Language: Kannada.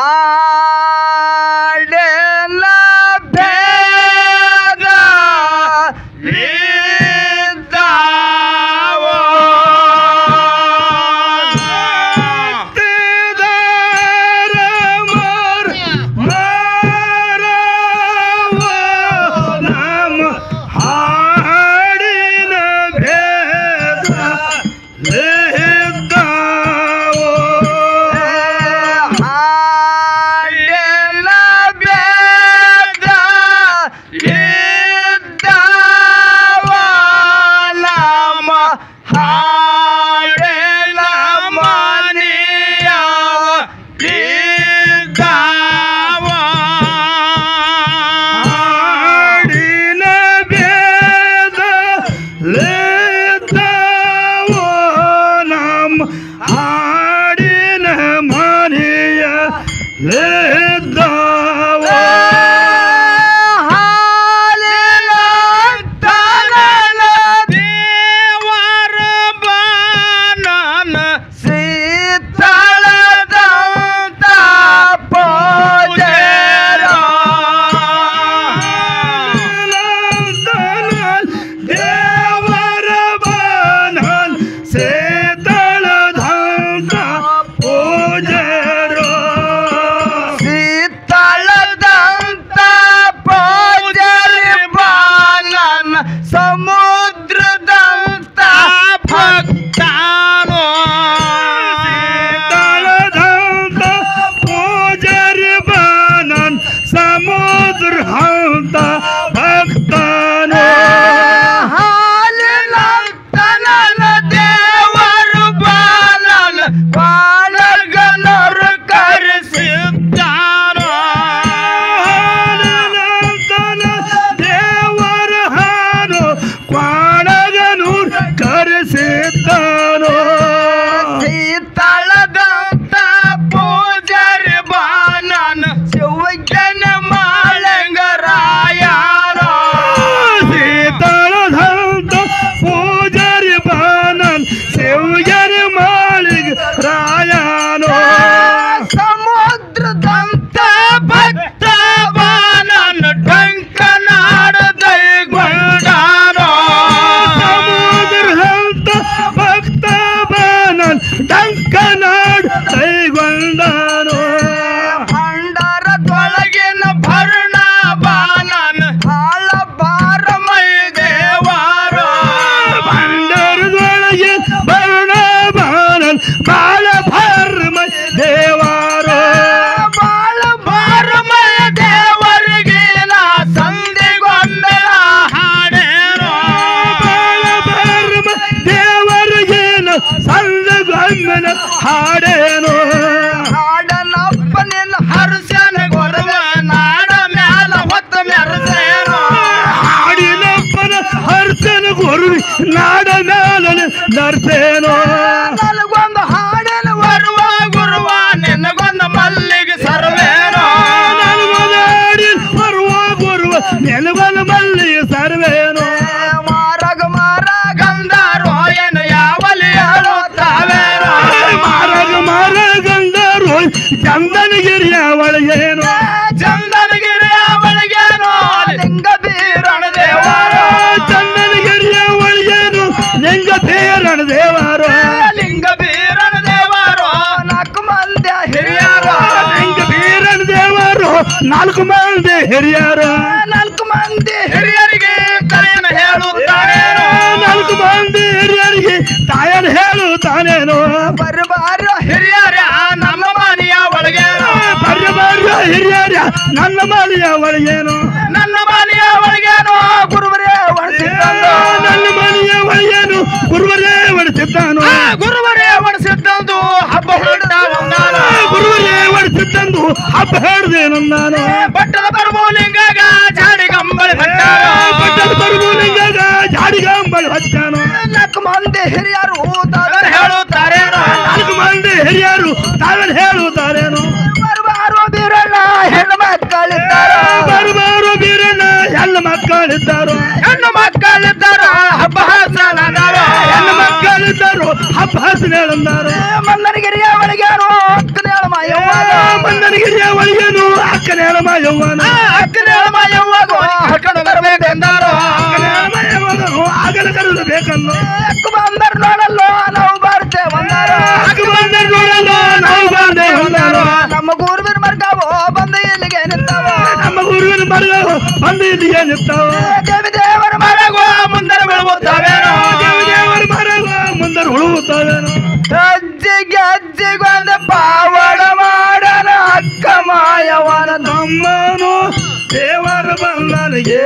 ಹಾಡಿನ ಭೇದ ಸಮುದ್ರದಂತ ಭಕ್ತಾನೋ ಶೀತಳದಂತ ಪೂಜಾರಿ ಬಾನನ್ ಸಮುದ್ರ ಹಂತ ಭಕ್ತಾನೋ ಹಾಲಿನಂತ ನನ್ನ ದೇವರು ಬಾನನ್ ಬಾಳಗನರು ಕರೆಸಿದ್ದಾನೋ ಕ್ವಾಣಗನೂರ್ ಕರೆಸಿದ್ದಾನೋ ಶೀತಳದಂತ ಪೂಜಾರಿ ಬಾನನ್ ಶಿವಜ್ಞನ ಮಾಳಂಗರಾಯನೋ ಶೀತಳದಂತ ಪೂಜಾರಿ ಬಾನನ್ ಶಿವಜ್ಞನ ಮಾಳಿಗರಾಯನೋ ಸಮುದ್ರದಂತ ಭಕ್ತ ಬಾನನ್ ಡಂಕನಾಡ ದೈಗೊಂಡಾನೋ ಡಂಕನಾಡ್ ಕೈಗೊಂಡಾನೋ ಭಂಡಾರದೊಳಗಿನ ಭರಣ ಬಾನನ್ ಹಾಳ ಬಾರಮೈ ದೇವಾರೋ ಭಂಡಾರದೊಳಗಿನ ಭರಣ ಬಾನನ್ ಬಾಳ ಭಾರಮೈ ದೇವಾರೋ ಬಾಳ ಭಾರಮೈ ದೇವರಿಗೆ ನಾ ಸಂಧಿಗೊಂದ ಹಾಡೇನೋ ಬಾಳ ಭಾರಮೈ ದೇವರಿಗೆ ನಾ ಸಂಧಿಗೊಂದ ಹಾಡೇನೋ ಹಾಡನಪ್ಪನಿನ ಹರ್ಸನ ಗೊರವ ನಾಡ ಮ್ಯಾಲ ಹೊತ್ತ ಮೆರಸೇನೋ ಹಾಡಿನಪ್ಪನ ಹರ್ಸನ ಗೊರವಿ ನಾಡ ಮ್ಯಾಲ ನರ್ಸೇನೋ ನನಗೊಂದು ಹಾಡೇನು ಬರುವ ಗುರುವ ನಿನಗೊಂದು ಮಲ್ಲಿಗೆ ಸರ್ವೇನೋ ನನಗೊಂದು ಹಾಡಿನ ಬರುವ ಗುರುವ ನಿನಗೊಂದು ಮಲ್ಲಿಗೆ ಸರ್ವೇನೋ ಮಾರಗ ಗಂಧಾರೋ ಏನು ಯಾವಲಿ ಹೇಳುತ್ತಾವೇನೋ ಮಾರಗಂಧರು ಚಂದನಗಿರಿಯ ಒಳಗೇನೋ ಚಂದನಗಿರಿಯ ಒಳಗೇನೋ ಲಿಂಗ ಬೀರಣ ದೇವಾರೋ ಚಂದನಗಿರಿಯ ಒಳಗೇನು ಲಿಂಗ ಬೀರಣ ದೇವಾರೋ ಲಿಂಗ ಬೀರಣ ದೇವಾರೋ ನಾಲ್ಕು ಮಂದಿ ಹಿರಿಯರು ಲಿಂಗ ಬೀರಣ ದೇವಾರೋ ನಾಲ್ಕು ಮಂದಿ ಹಿರಿಯರು ನಾಲ್ಕು ಮಂದಿ ಹಿರಿಯರಿಗೆ ತಾಯನ ಹೇಳುತ್ತಾನೇನೋ ನಾಲ್ಕು ಮಂದಿ ಹಿರಿಯರಿಗೆ ತಾಯನ ಹೇಳುತ್ತಾನೇನೋ ಬರಬಾರ ಹಿರಿಯರ ನಮ್ಮ ಮನೆಯ ಒಳಗೇನೋ ಬರಬಾರ ಹಿರಿಯರ ನನ್ನ ಮನೆಯ ಒಳಗೇನೋ ನನ್ನ ಮನೆಯ ಒಳಗೇನೋ ಗುರುವರೇ ಒಣಸಿದ್ದಾನೋ ನನ್ನ ಮನೆಯ ಒಳಗೇನು ಗುರುವರೇ ಒಣಸಿದ್ದಾನೋ ಗುರುವರೇ ಒಣಸಿದ್ದಂದು ಹಬ್ಬ ಹೊರಟಾನು ಗುರುವರೇ ಒಣಸಿದ್ದಂದು ಹಬ್ಬ ಹೇಳಿದೇನು ನಾನು ಬಟ್ಟದ ಬರಬೋಲಿಂಗಾಗ ಜಾಡಿಗಂಬಳ ಹಚ್ಚಾನೋ ಬಟ್ಟದ ಬರಬೋಲಿಂಗಾಗ ಜಾಡಿಗಂಬಳ ಹಚ್ಚಾನೋ ನಾಲ್ಕು ಮಂದಿ ಹಿರಿಯರು ತಾವೇನು ಹೇಳುತ್ತಾರೇನೋ ನಾಲ್ಕು ಮಂದಿ ಹಿರಿಯರು ತಾವೇನು ಹೇಳುತ್ತಾರೇನೋ ಬರಬಾರೋ ಬೀರಣ್ಣ ಹೆಣ್ಣು ಮಕ್ಕಳಿದ್ದಾರೋ ಬರಬಾರೋ ಬೀರಣ್ಣ ಹೆಣ್ಣು ಮಕ್ಕಳಿದ್ದಾರೋ ಹೆಣ್ಣು ಮಕ್ಕಳಿದ್ದಾರೋ ಹಬ್ಬ ಹಾಸನಾರೋ ಹೆಣ್ಣು ಮಕ್ಕಳಿದ್ದಾರೋ ಹಬ್ಬ ಹಾಸನೇಳಂದಾರೋ ಮನ್ನರಿಗಿರಿಯ ಒಳಗೇನೋ ಅಕ್ಕನೇಳ ಮಾಯವ್ವ ಚಂದನಗಿರಿಯ ಒಳಗೇನು ಅಕ್ಕನ ಮಾಯವ್ವನ ಆಗಲ ಕರೆದು ಬೇಕನ್ನು ಬಂದರ್ ನೋಡಲ್ಲೋ ನಾವು ಬರ್ತೇವೆ ನೋಡಲ್ಲ ನಾವು ಬಂದೆ ನಮ್ಮ ಗುರುವಿನ ಮರ್ಗಾವೋ ಬಂದು ಇಲ್ಲಿಗೆ ನಿಂತಾವ ನಮ್ಮ ಗುರುವಿನ ಮರಗ ಬಂದು ಇಲ್ಲಿಗೆ ನಿಂತಾವ ದೇವಿ ದೇವರ ಮರಗೋ ಮುಂದರ ಬೆಳಗುತ್ತಾವೇನೋ ದೇವರ ಮರಗ ಮುಂದರ ಉಳುತ್ತಾವೇನೋ ಅಜ್ಜಿಗೆ ಅಜ್ಜಿಗೊಂದು ಪಾವಡ ಮಾಡನ ಅಕ್ಕ ಮಾಯವನ ನಮ್ಮನು ದೇವರ ಬಂದನಿಗೆ